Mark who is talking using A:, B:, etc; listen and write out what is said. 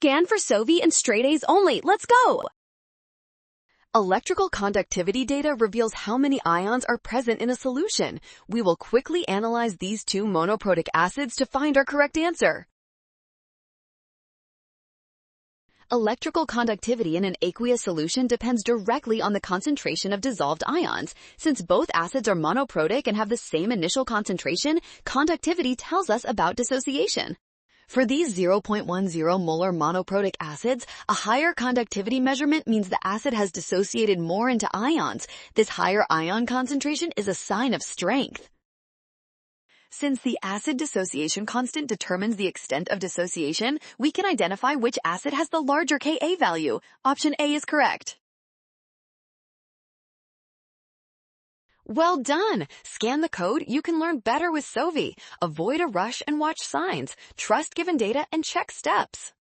A: Scan for Sovi and straight A's only. Let's go!
B: Electrical conductivity data reveals how many ions are present in a solution. We will quickly analyze these two monoprotic acids to find our correct answer. Electrical conductivity in an aqueous solution depends directly on the concentration of dissolved ions. Since both acids are monoprotic and have the same initial concentration, conductivity tells us about dissociation. For these 0.10 molar monoprotic acids, a higher conductivity measurement means the acid has dissociated more into ions. This higher ion concentration is a sign of strength. Since the acid dissociation constant determines the extent of dissociation, we can identify which acid has the larger Ka value. Option A is correct. Well done! Scan the code. You can learn better with Sovi. Avoid a rush and watch signs. Trust given data and check steps.